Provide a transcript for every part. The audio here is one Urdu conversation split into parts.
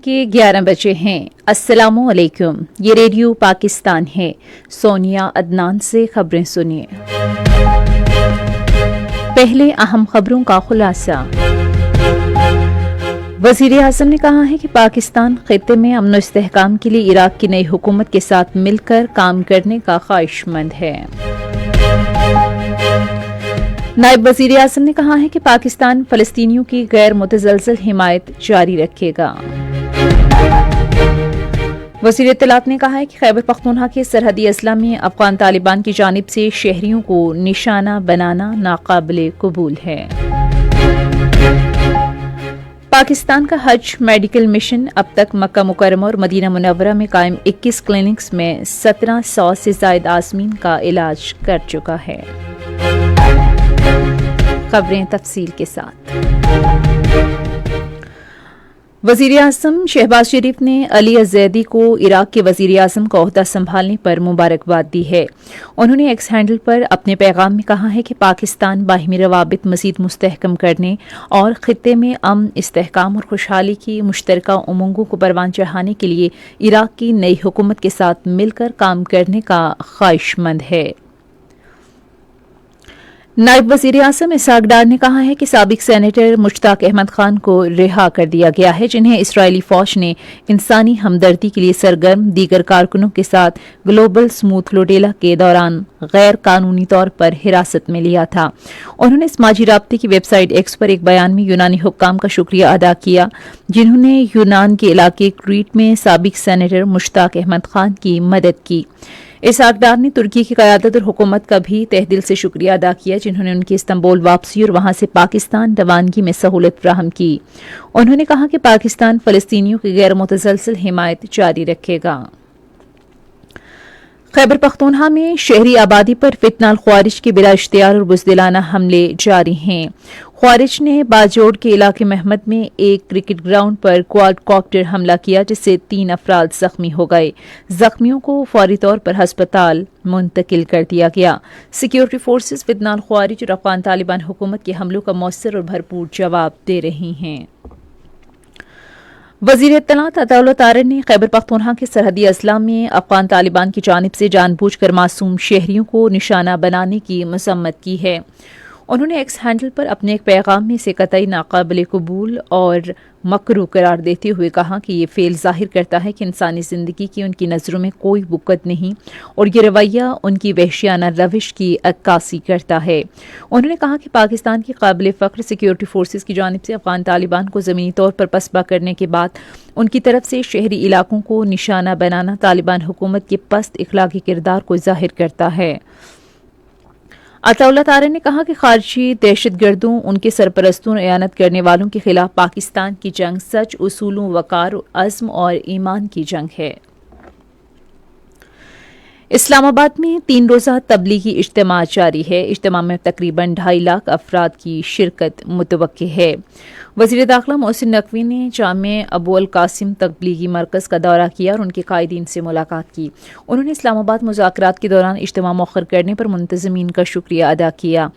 کے 11 بجے ہیں۔ السلام علیکم، یہ ریڈیو پاکستان ہے۔ سونیا عدنان سے خبریں سنیے۔ پہلے اہم خبروں کا خلاصہ۔ وزیر اعظم نے کہا ہے کہ پاکستان خطے میں امن و استحکام کے لیے عراق کی نئی حکومت کے ساتھ مل کر کام کرنے کا خواہش مند ہے۔ نائب وزیر اعظم نے کہا ہے کہ پاکستان فلسطینیوں کی غیر متزلزل حمایت جاری رکھے گا۔ وزیر اطلاعات نے کہا ہے کہ خیبر پختونخوا کے سرحدی اضلاع میں افغان طالبان کی جانب سے شہریوں کو نشانہ بنانا ناقابل قبول ہے۔ پاکستان کا حج میڈیکل مشن اب تک مکہ مکرمہ اور مدینہ منورہ میں قائم 21 کلینکس میں 1700 سے زائد عازمین کا علاج کر چکا ہے۔ خبریں تفصیل کے ساتھ۔ وزیر اعظم شہباز شریف نے علی الزیدی کو عراق کے وزیر اعظم کا عہدہ سنبھالنے پر مبارکباد دی ہے۔ انہوں نے ایکس ہینڈل پر اپنے پیغام میں کہا ہے کہ پاکستان باہمی روابط مزید مستحکم کرنے اور خطے میں امن، استحکام اور خوشحالی کی مشترکہ امنگوں کو پروان چڑھانے کے لیے عراق کی نئی حکومت کے ساتھ مل کر کام کرنے کا خواہش مند ہے۔ نائب وزیر اعظم اسحاق ڈار نے کہا ہے کہ سابق سینیٹر مشتاق احمد خان کو رہا کر دیا گیا ہے، جنہیں اسرائیلی فوج نے انسانی ہمدردی کے لیے سرگرم دیگر کارکنوں کے ساتھ گلوبل سموتھ لوٹیلا کے دوران غیر قانونی طور پر حراست میں لیا تھا۔ انہوں نے سماجی رابطے کی ویب سائٹ ایکس پر ایک بیان میں یونانی حکام کا شکریہ ادا کیا، جنہوں نے یونان کے علاقے کریٹ میں سابق سینیٹر مشتاق احمد خان کی مدد کی۔ اسحاق ڈار نے ترکی کی قیادت اور حکومت کا بھی تہہ دل سے شکریہ ادا کیا، جنہوں نے ان کی استنبول واپسی اور وہاں سے پاکستان روانگی میں سہولت فراہم کی۔ انہوں نے کہا کہ پاکستان فلسطینیوں کی غیر متزلزل حمایت جاری رکھے گا۔ خیبر پختونخوا میں شہری آبادی پر فتنہ الخوارج کے بلا اشتعال اور بزدلانہ حملے جاری ہیں۔ خوارج نے باجوڑ کے علاقے محمد میں ایک کرکٹ گراؤنڈ پر کواد کاپٹر حملہ کیا، جس سے 3 افراد زخمی ہو گئے۔ زخمیوں کو فوری طور پر ہسپتال منتقل کر دیا گیا۔ سیکیورٹی فورسز فتنہ الخوارج اور افغان طالبان حکومت کے حملوں کا مؤثر اور بھرپور جواب دے رہی ہیں۔ وزیر اطلاعات عطا اللہ طارر نے خیبر پختونخوا کے سرحدی اضلاع میں افغان طالبان کی جانب سے جان بوجھ کر معصوم شہریوں کو نشانہ بنانے کی مذمت کی ہے۔ انہوں نے ایکس ہینڈل پر اپنے ایک پیغام میں اسے قطعی ناقابل قبول اور مکروہ قرار دیتے ہوئے کہا کہ یہ فعل ظاہر کرتا ہے کہ انسانی زندگی کی ان کی نظروں میں کوئی وقت نہیں اور یہ رویہ ان کی وحشیانہ روش کی عکاسی کرتا ہے۔ انہوں نے کہا کہ پاکستان کی قابل فخر سیکیورٹی فورسز کی جانب سے افغان طالبان کو زمینی طور پر پسپا کرنے کے بعد ان کی طرف سے شہری علاقوں کو نشانہ بنانا طالبان حکومت کے پست اخلاقی کردار کو ظاہر کرتا ہے۔ عطا اللہ طارر نے کہا کہ خارجی دہشت گردوں، ان کے سرپرستوں اور اعانت کرنے والوں کے خلاف پاکستان کی جنگ سچ، اصولوں، وقار، عزم اور ایمان کی جنگ ہے۔ اسلام آباد میں 3 روزہ تبلیغی اجتماع جاری ہے۔ اجتماع میں تقریباً 2.5 لاکھ افراد کی شرکت متوقع ہے۔ وزیر داخلہ محسن نقوی نے جامع ابو القاسم تبلیغی مرکز کا دورہ کیا اور ان کے قائدین سے ملاقات کی۔ انہوں نے اسلام آباد مذاکرات کے دوران اجتماع مؤخر کرنے پر منتظمین کا شکریہ ادا کیا۔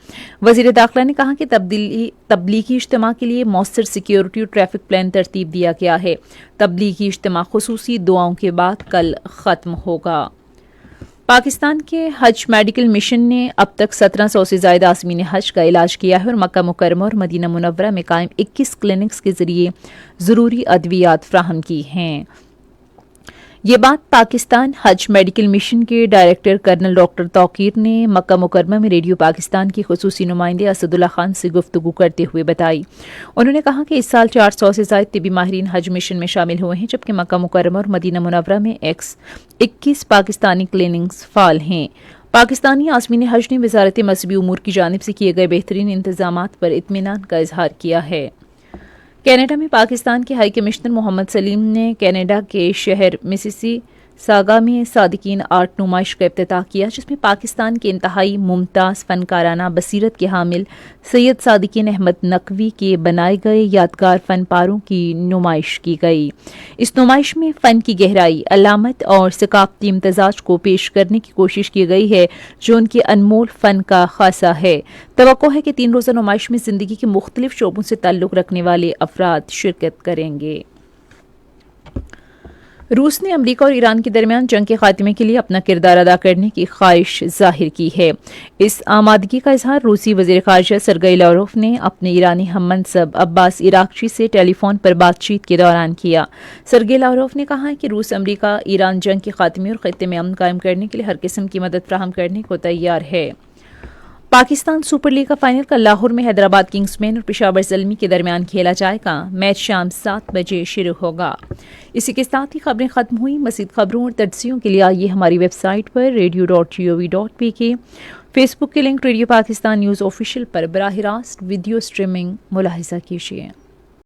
وزیر داخلہ نے کہا کہ تبلیغی اجتماع کے لیے مؤثر سیکیورٹی اور ٹریفک پلان ترتیب دیا گیا ہے۔ تبلیغی اجتماع خصوصی دعاؤں کے بعد کل ختم ہوگا۔ پاکستان کے حج میڈیکل مشن نے اب تک 1700 سے زائد عازمین حج کا علاج کیا ہے اور مکہ مکرمہ اور مدینہ منورہ میں قائم 21 کلینکس کے ذریعے ضروری ادویات فراہم کی ہیں۔ یہ بات پاکستان حج میڈیکل مشن کے ڈائریکٹر کرنل ڈاکٹر توقیر نے مکہ مکرمہ میں ریڈیو پاکستان کی خصوصی نمائندے اسد اللہ خان سے گفتگو کرتے ہوئے بتائی۔ انہوں نے کہا کہ اس سال 400 سے زائد طبی ماہرین حج مشن میں شامل ہوئے ہیں، جبکہ مکہ مکرمہ اور مدینہ منورہ میں 21 پاکستانی کلینکس فعال ہیں۔ پاکستانی عازمین حج نے وزارت مذہبی امور کی جانب سے کیے گئے بہترین انتظامات پر اطمینان کا اظہار کیا ہے۔ کینیڈا میں پاکستان کے ہائی کمشنر محمد سلیم نے کینیڈا کے شہر مسیسی ساگا میں صادقین آرٹ نمائش کا افتتاح کیا، جس میں پاکستان کے انتہائی ممتاز فنکارانہ بصیرت کے حامل سید صادقین احمد نقوی کے بنائے گئے یادگار فن پاروں کی نمائش کی گئی۔ اس نمائش میں فن کی گہرائی، علامت اور ثقافتی امتزاج کو پیش کرنے کی کوشش کی گئی ہے، جو ان کے انمول فن کا خاصہ ہے۔ توقع ہے کہ 3 روزہ نمائش میں زندگی کے مختلف شعبوں سے تعلق رکھنے والے افراد شرکت کریں گے۔ روس نے امریکہ اور ایران کے درمیان جنگ کے خاتمے کے لیے اپنا کردار ادا کرنے کی خواہش ظاہر کی ہے۔ اس آمادگی کا اظہار روسی وزیر خارجہ سرگئی لاوروف نے اپنے ایرانی ہم منصب عباس عراقچی سے ٹیلی فون پر بات چیت کے دوران کیا۔ سرگئی لاوروف نے کہا کہ روس امریکہ ایران جنگ کے خاتمے اور خطے میں امن قائم کرنے کے لیے ہر قسم کی مدد فراہم کرنے کو تیار ہے۔ پاکستان سپر لیگ کا فائنل کل لاہور میں حیدرآباد کنگز مین اور پشاور زلمی کے درمیان کھیلا جائے گا۔ میچ شام 7 بجے شروع ہوگا۔ اسی کے ساتھ ہی خبریں ختم ہوئیں۔ مزید خبروں اور تجزیوں کے لیے آئیے ہماری ویب سائٹ پر radio.gov.pk، فیس بک کے link radio Pakistan news official پر براہ راست ویڈیو سٹریمنگ ملاحظہ کیجیے۔